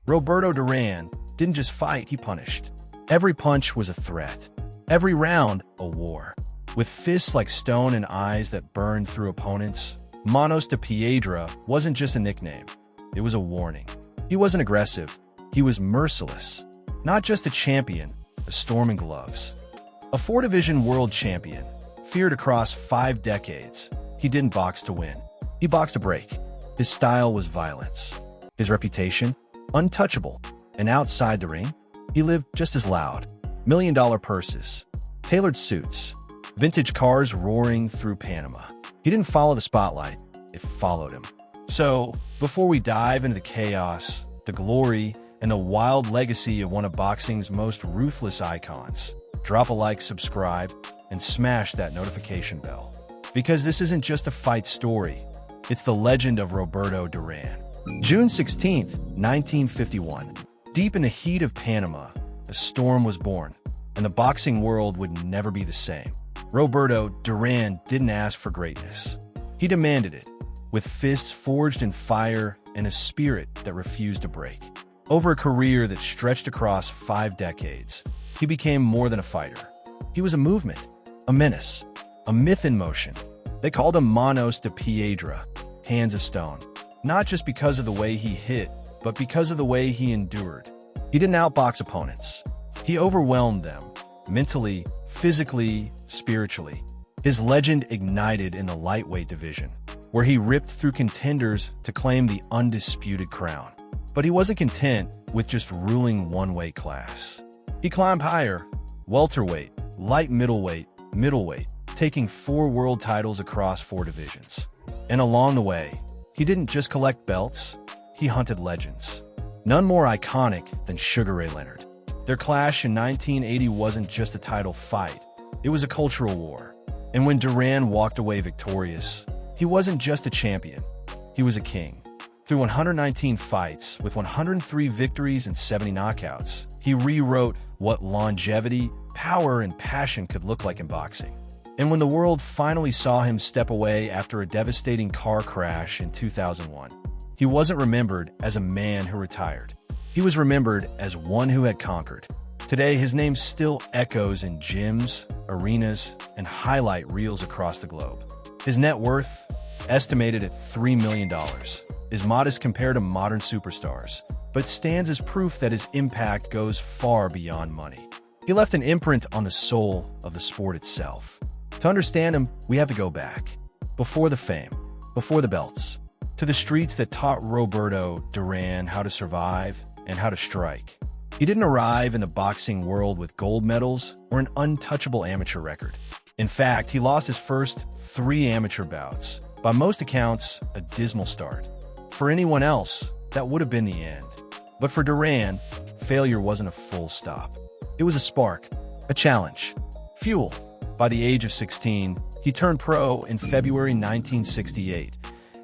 Roberto Durán didn't just fight, he punished. Every punch was a threat. Every round, a war. With fists like stone and eyes that burned through opponents, Manos de Piedra wasn't just a nickname. It was a warning. He wasn't aggressive. He was merciless. Not just a champion, a storm in gloves. A four-division world champion, feared across 5 decades. He didn't box to win. He boxed to break. His style was violence. His reputation? Untouchable. And outside the ring, he lived just as loud. $1 million purses, tailored suits, vintage cars roaring through Panama. He didn't follow the spotlight, it followed him. So, before we dive into the chaos, the glory, and the wild legacy of one of boxing's most ruthless icons, drop a like, subscribe, and smash that notification bell. Because this isn't just a fight story, it's the legend of Roberto Durán. June 16, 1951. Deep in the heat of Panama, a storm was born, and the boxing world would never be the same. Roberto Durán didn't ask for greatness. He demanded it, with fists forged in fire and a spirit that refused to break. Over a career that stretched across 5 decades, he became more than a fighter. He was a movement, a menace, a myth in motion. They called him Manos de Piedra, hands of stone, not just because of the way he hit, but because of the way he endured. He didn't outbox opponents. He overwhelmed them, mentally, physically, spiritually. His legend ignited in the lightweight division, where he ripped through contenders to claim the undisputed crown. But he wasn't content with just ruling one weight class. He climbed higher, welterweight, light middleweight, taking 4 world titles across 4 divisions. And along the way, he didn't just collect belts, he hunted legends. None more iconic than Sugar Ray Leonard. Their clash in 1980 wasn't just a title fight, it was a cultural war. And when Durán walked away victorious, he wasn't just a champion, he was a king. Through 119 fights, with 103 victories and 70 knockouts, he rewrote what longevity, power, and passion could look like in boxing. And when the world finally saw him step away after a devastating car crash in 2001, he wasn't remembered as a man who retired. He was remembered as one who had conquered. Today, his name still echoes in gyms, arenas, and highlight reels across the globe. His net worth, estimated at $3 million, is modest compared to modern superstars, but stands as proof that his impact goes far beyond money. He left an imprint on the soul of the sport itself. To understand him, we have to go back. Before the fame, before the belts, to the streets that taught Roberto Durán how to survive and how to strike. He didn't arrive in the boxing world with gold medals or an untouchable amateur record. In fact, he lost his first 3 amateur bouts, by most accounts, a dismal start. For anyone else, that would have been the end. But for Durán, failure wasn't a full stop. It was a spark, a challenge, fuel. By the age of 16, he turned pro in February 1968,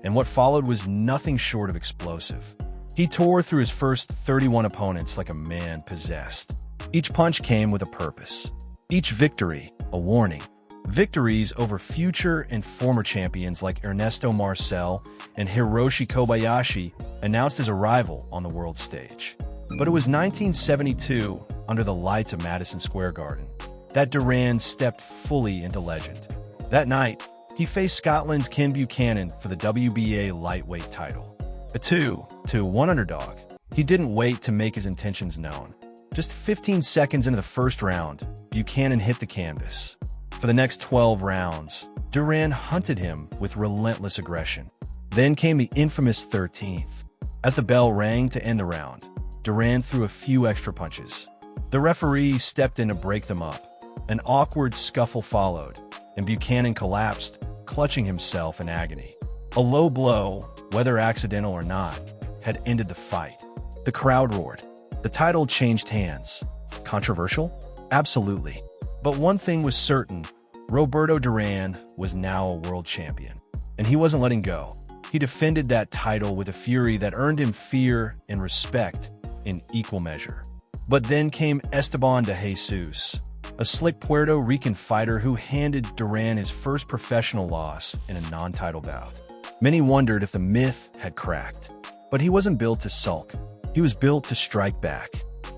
and what followed was nothing short of explosive. He tore through his first 31 opponents like a man possessed. Each punch came with a purpose. Each victory, a warning. Victories over future and former champions like Ernesto Marcel and Hiroshi Kobayashi announced his arrival on the world stage. But it was 1972, under the lights of Madison Square Garden, that Durán stepped fully into legend. That night, he faced Scotland's Ken Buchanan for the WBA lightweight title. A 2-1 underdog. He didn't wait to make his intentions known. Just 15 seconds into the first round, Buchanan hit the canvas. For the next 12 rounds, Durán hunted him with relentless aggression. Then came the infamous 13th. As the bell rang to end the round, Durán threw a few extra punches. The referee stepped in to break them up. An awkward scuffle followed, and Buchanan collapsed, clutching himself in agony. A low blow, whether accidental or not, had ended the fight. The crowd roared. The title changed hands. Controversial? Absolutely. But one thing was certain, Roberto Durán was now a world champion. And he wasn't letting go. He defended that title with a fury that earned him fear and respect in equal measure. But then came Esteban de Jesus, a slick Puerto Rican fighter who handed Durán his first professional loss in a non-title bout. Many wondered if the myth had cracked. But he wasn't built to sulk. He was built to strike back.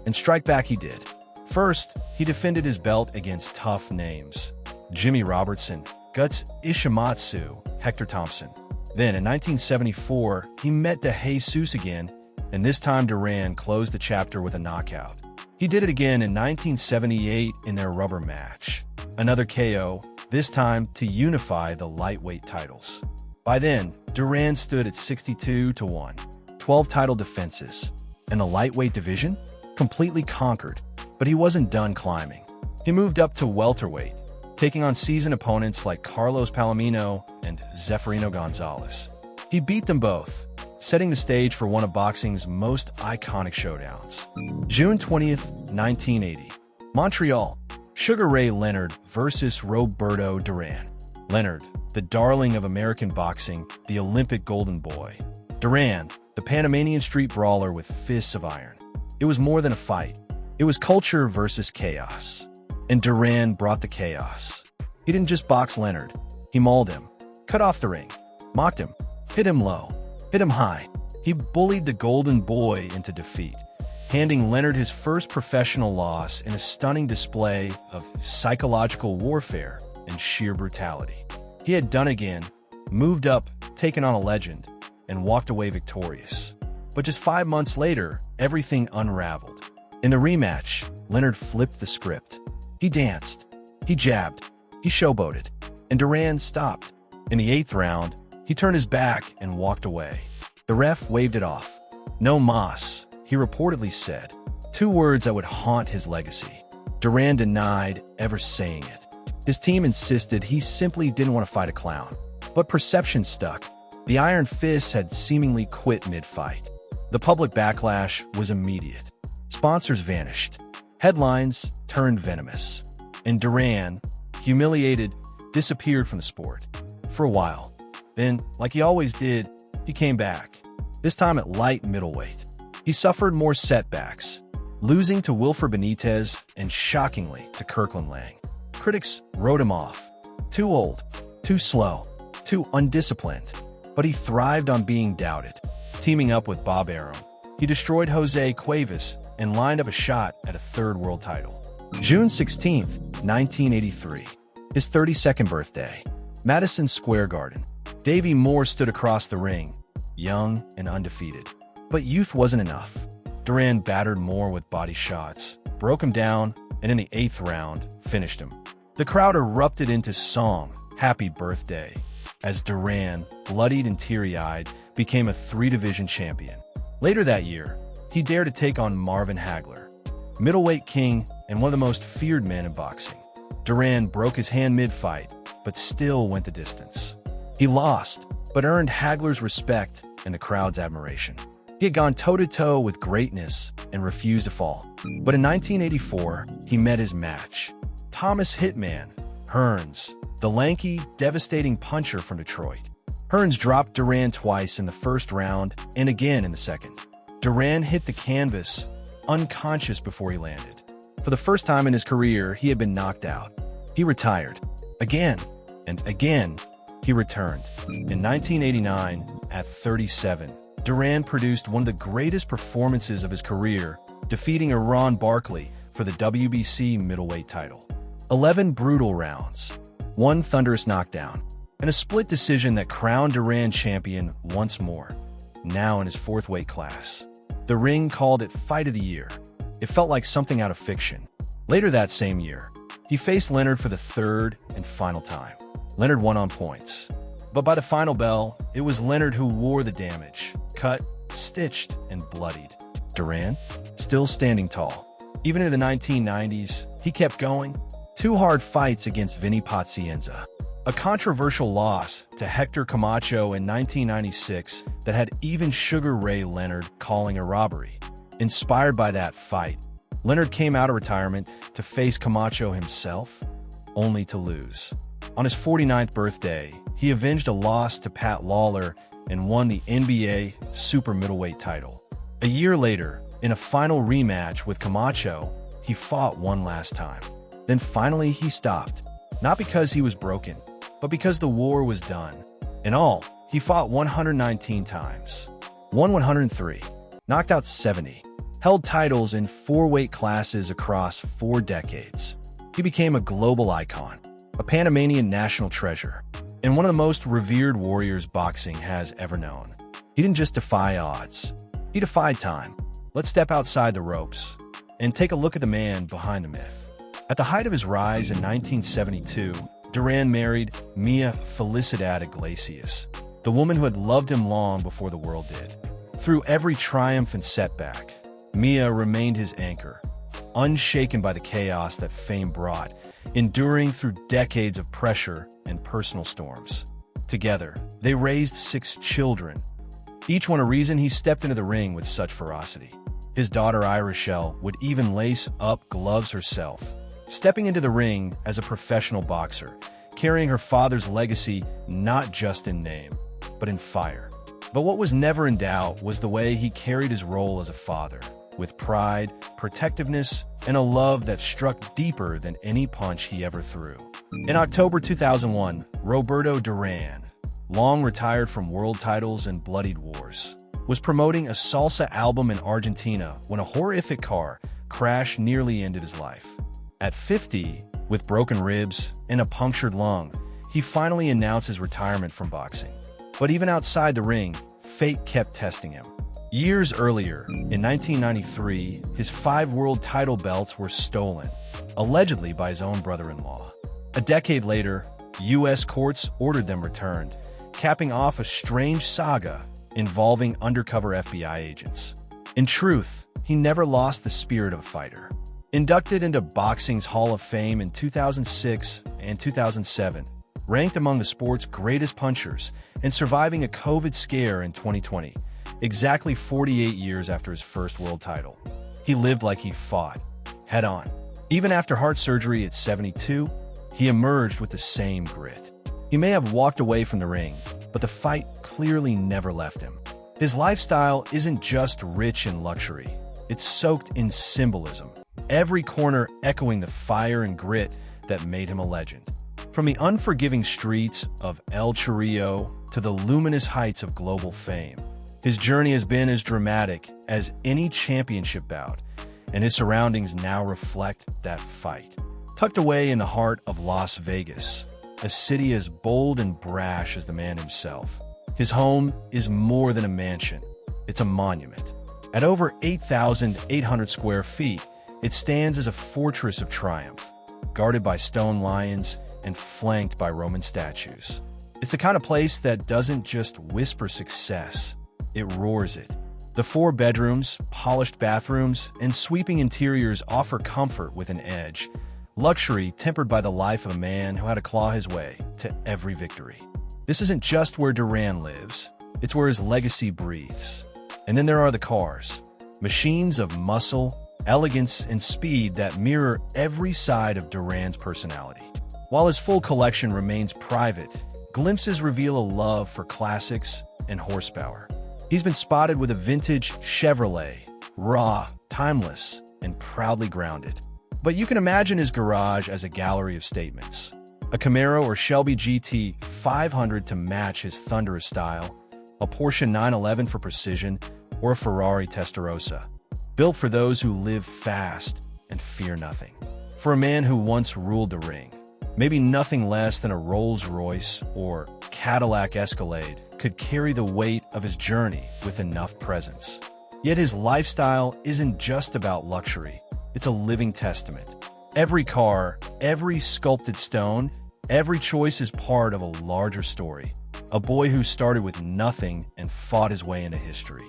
And strike back he did. First, he defended his belt against tough names. Jimmy Robertson, Guts Ishimatsu, Hector Thompson. Then, in 1974, he met De Jesus again, and this time Durán closed the chapter with a knockout. He did it again in 1978 in their rubber match. Another KO, this time to unify the lightweight titles. By then, Durán stood at 62-1, 12 title defenses, and the lightweight division completely conquered, but he wasn't done climbing. He moved up to welterweight, taking on seasoned opponents like Carlos Palomino and Zeferino Gonzalez. He beat them both, setting the stage for one of boxing's most iconic showdowns. June 20th, 1980. Montreal. Sugar Ray Leonard versus Roberto Durán. Leonard, the darling of American boxing, the Olympic golden boy. Durán, the Panamanian street brawler with fists of iron. It was more than a fight. It was culture versus chaos. And Durán brought the chaos. He didn't just box Leonard. He mauled him, cut off the ring, mocked him, hit him low, hit him high. He bullied the golden boy into defeat, handing Leonard his first professional loss in a stunning display of psychological warfare and sheer brutality. He had done again, moved up, taken on a legend, and walked away victorious. But just 5 months later, everything unraveled. In the rematch, Leonard flipped the script. He danced, he jabbed, he showboated, and Durán stopped. In the 8th round, he turned his back and walked away. The ref waved it off. No mas, he reportedly said, 2 words that would haunt his legacy. Durán denied ever saying it. His team insisted he simply didn't want to fight a clown. But perception stuck. The Iron Fist had seemingly quit mid-fight. The public backlash was immediate. Sponsors vanished. Headlines turned venomous. And Durán, humiliated, disappeared from the sport. For a while. Then, like he always did, he came back. This time at light middleweight. He suffered more setbacks, losing to Wilfred Benitez and, shockingly, to Kirkland Lang. Critics wrote him off. Too old, too slow, too undisciplined. But he thrived on being doubted. Teaming up with Bob Arum, he destroyed Jose Cuevas and lined up a shot at a 3rd world title. June 16, 1983. His 32nd birthday. Madison Square Garden. Davey Moore stood across the ring, young and undefeated. But youth wasn't enough. Durán battered Moore with body shots, broke him down, and in the 8th round, finished him. The crowd erupted into song, Happy Birthday, as Durán, bloodied and teary-eyed, became a 3-division champion. Later that year, he dared to take on Marvin Hagler, middleweight king and one of the most feared men in boxing. Durán broke his hand mid-fight, but still went the distance. He lost, but earned Hagler's respect and the crowd's admiration. He had gone toe-to-toe with greatness and refused to fall. But in 1984, he met his match. Thomas Hitman Hearns, the lanky, devastating puncher from Detroit. Hearns dropped Durán twice in the 1st round and again in the 2nd. Durán hit the canvas, unconscious before he landed. For the first time in his career, he had been knocked out. He retired. Again and again, he returned. In 1989, at 37, Durán produced one of the greatest performances of his career, defeating Ron Barkley for the WBC middleweight title. 11 brutal rounds, 1 thunderous knockdown, and a split decision that crowned Durán champion once more, now in his 4th weight class. The Ring called it Fight of the Year. It felt like something out of fiction. Later that same year, he faced Leonard for the 3rd and final time. Leonard won on points. But by the final bell, it was Leonard who wore the damage, cut, stitched, and bloodied. Durán, still standing tall. Even in the 1990s, he kept going. 2 hard fights against Vinny Pazienza. A controversial loss to Hector Camacho in 1996 that had even Sugar Ray Leonard calling a robbery. Inspired by that fight, Leonard came out of retirement to face Camacho himself, only to lose. On his 49th birthday, he avenged a loss to Pat Lawler and won the NBA super middleweight title. A year later, in a final rematch with Camacho, he fought one last time. Then finally he stopped, not because he was broken, but because the war was done. In all, he fought 119 times, won 103, knocked out 70, held titles in 4 weight classes across 4 decades. He became a global icon, a Panamanian national treasure, and one of the most revered warriors boxing has ever known. He didn't just defy odds, he defied time. Let's step outside the ropes and take a look at the man behind the myth. At the height of his rise in 1972, Durán married Mia Felicidad Iglesias, the woman who had loved him long before the world did. Through every triumph and setback, Mia remained his anchor, unshaken by the chaos that fame brought, enduring through decades of pressure and personal storms. Together, they raised 6 children, each one a reason he stepped into the ring with such ferocity. His daughter Iriselle would even lace up gloves herself, stepping into the ring as a professional boxer, carrying her father's legacy not just in name, but in fire. But what was never in doubt was the way he carried his role as a father, with pride, protectiveness, and a love that struck deeper than any punch he ever threw. In October 2001, Roberto Durán, long retired from world titles and bloodied wars, was promoting a salsa album in Argentina when a horrific car crash nearly ended his life. At 50, with broken ribs and a punctured lung, he finally announced his retirement from boxing. But even outside the ring, fate kept testing him. Years earlier, in 1993, his 5 world title belts were stolen, allegedly by his own brother-in-law. A decade later, U.S. courts ordered them returned, capping off a strange saga involving undercover FBI agents. In truth, he never lost the spirit of a fighter. Inducted into boxing's Hall of Fame in 2006 and 2007, ranked among the sport's greatest punchers, and surviving a COVID scare in 2020, exactly 48 years after his first world title. He lived like he fought, head-on. Even after heart surgery at 72, he emerged with the same grit. He may have walked away from the ring, but the fight clearly never left him. His lifestyle isn't just rich in luxury, it's soaked in symbolism, every corner echoing the fire and grit that made him a legend. From the unforgiving streets of El Chorrillo to the luminous heights of global fame, his journey has been as dramatic as any championship bout, and his surroundings now reflect that fight. Tucked away in the heart of Las Vegas, a city as bold and brash as the man himself, his home is more than a mansion, it's a monument. At over 8,800 square feet, it stands as a fortress of triumph, guarded by stone lions and flanked by Roman statues. It's the kind of place that doesn't just whisper success, it roars it. The 4 bedrooms, polished bathrooms, and sweeping interiors offer comfort with an edge, luxury tempered by the life of a man who had to claw his way to every victory. This isn't just where Durán lives, it's where his legacy breathes. And then there are the cars, machines of muscle, elegance, and speed that mirror every side of Durán's personality. While his full collection remains private, glimpses reveal a love for classics and horsepower. He's been spotted with a vintage Chevrolet, raw, timeless, and proudly grounded. But you can imagine his garage as a gallery of statements. A Camaro or Shelby GT 500 to match his thunderous style, a Porsche 911 for precision, or a Ferrari Testarossa, built for those who live fast and fear nothing. For a man who once ruled the ring, maybe nothing less than a Rolls-Royce or Cadillac Escalade could carry the weight of his journey with enough presence. Yet his lifestyle isn't just about luxury, it's a living testament. Every car, every sculpted stone, every choice is part of a larger story. A boy who started with nothing and fought his way into history.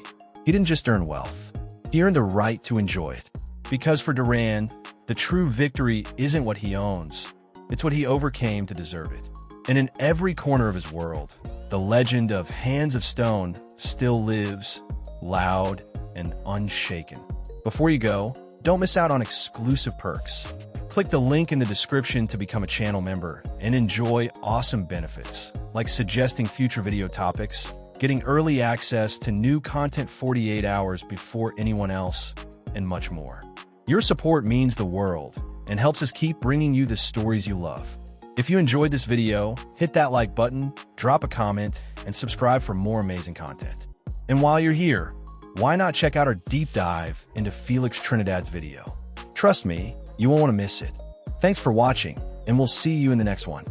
He didn't just earn wealth, he earned the right to enjoy it. Because for Durán, the true victory isn't what he owns, it's what he overcame to deserve it. And in every corner of his world, the legend of Hands of Stone still lives, loud and unshaken. Before you go, don't miss out on exclusive perks. Click the link in the description to become a channel member and enjoy awesome benefits, like suggesting future video topics, getting early access to new content 48 hours before anyone else, and much more. Your support means the world and helps us keep bringing you the stories you love. If you enjoyed this video, hit that like button, drop a comment, and subscribe for more amazing content. And while you're here, why not check out our deep dive into Felix Trinidad's video? Trust me, you won't want to miss it. Thanks for watching, and we'll see you in the next one.